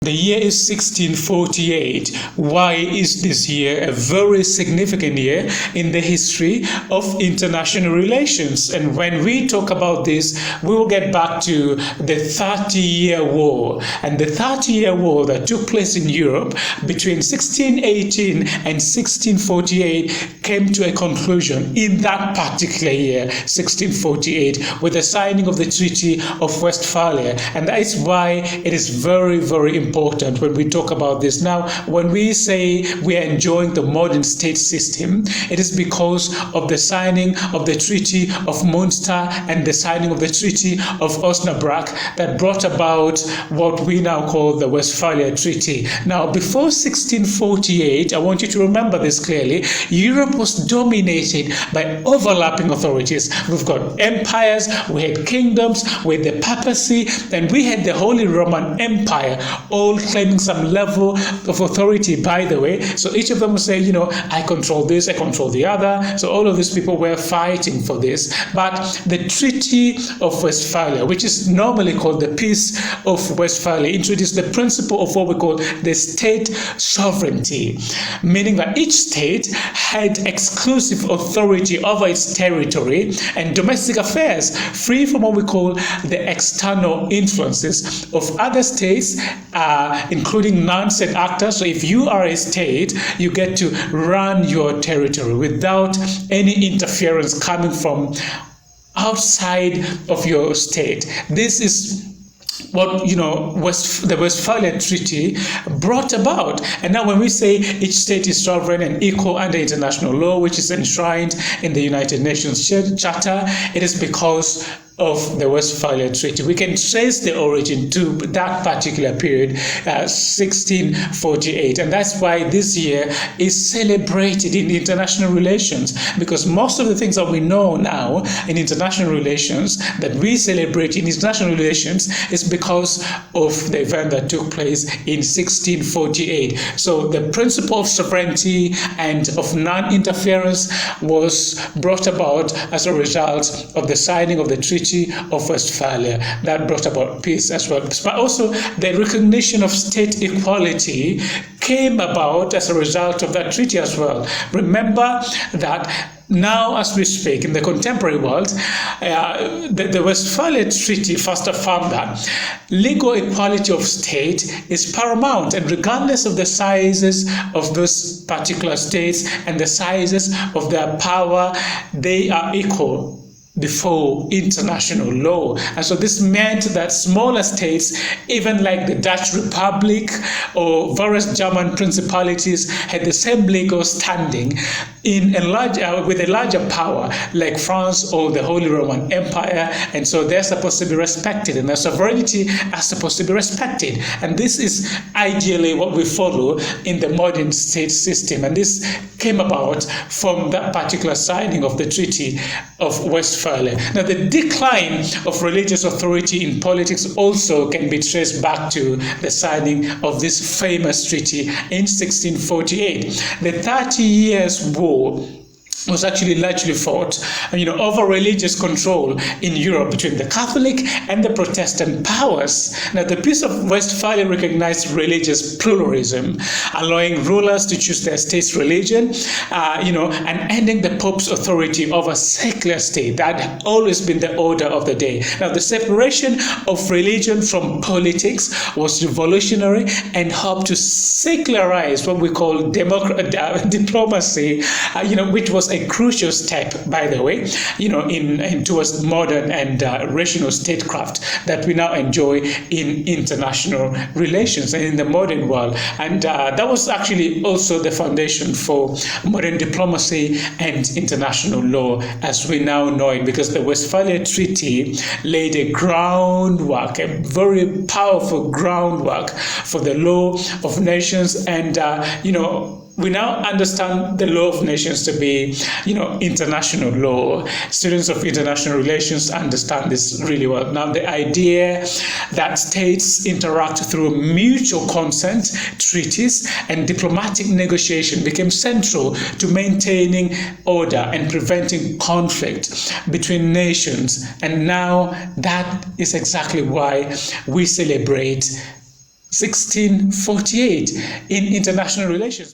The year is 1648. Why is this year a very significant year in the history of international relations? And when we talk about this, we will get back to the 30-Year War. And the 30-Year War that took place in Europe between 1618 and 1648 came to a conclusion in that particular year, 1648, with the signing of the Treaty of Westphalia. And that is why it is very, very important when we talk about this. Now, when we say we are enjoying the modern state system, it is because of the signing of the Treaty of Munster and the signing of the Treaty of Osnabrück that brought about what we now call the Westphalia Treaty. Now, before 1648, I want you to remember this clearly, Europe was dominated by overlapping authorities. We've got empires, we had kingdoms, we had the papacy, and we had the Holy Roman Empire, all claiming some level of authority, by the way. So each of them will say, I control this, I control the other. So all of these people were fighting for this. But the Treaty of Westphalia, which is normally called the Peace of Westphalia, introduced the principle of what we call the state sovereignty, meaning that each state had exclusive authority over its territory and domestic affairs, free from what we call the external influences of other states, including non-state actors. So if you are a state, you get to run your territory without any interference coming from outside of your state. This is what the Westphalia Treaty brought about. And now when we say each state is sovereign and equal under international law, which is enshrined in the United Nations Charter, it is because of the Westphalia Treaty. We can trace the origin to that particular period, 1648. And that's why this year is celebrated in international relations, because most of the things that we know now in international relations that we celebrate in international relations is because of the event that took place in 1648. So the principle of sovereignty and of non-interference was brought about as a result of the signing of the Treaty of Westphalia. That brought about peace as well. But also the recognition of state equality came about as a result of that treaty as well. Remember that now, as we speak, in the contemporary world, the Westphalia Treaty first affirmed that legal equality of state is paramount, and regardless of the sizes of those particular states and the sizes of their power, they are equal before international law. And so this meant that smaller states, even like the Dutch Republic or various German principalities, had the same legal standing with a larger power, like France or the Holy Roman Empire. And so they're supposed to be respected, and their sovereignty is supposed to be respected. And this is ideally what we follow in the modern state system. And this came about from that particular signing of the Treaty of Westphalia. Now, the decline of religious authority in politics also can be traced back to the signing of this famous treaty in 1648. The 30 Years' War was actually largely fought, over religious control in Europe between the Catholic and the Protestant powers. Now, the Peace of Westphalia recognized religious pluralism, allowing rulers to choose their state's religion, and ending the Pope's authority over secular state. That had always been the order of the day. Now, the separation of religion from politics was revolutionary and helped to secularize what we call diplomacy, which was a crucial step, by the way, in towards modern and rational statecraft that we now enjoy in international relations and in the modern world. And that was actually also the foundation for modern diplomacy and international law as we now know it, because the Westphalia Treaty laid a groundwork, a very powerful groundwork for the law of nations. And we now understand the law of nations to be, international law. Students of international relations understand this really well. Now, the idea that states interact through mutual consent, treaties, and diplomatic negotiation became central to maintaining order and preventing conflict between nations. And now that is exactly why we celebrate 1648 in international relations.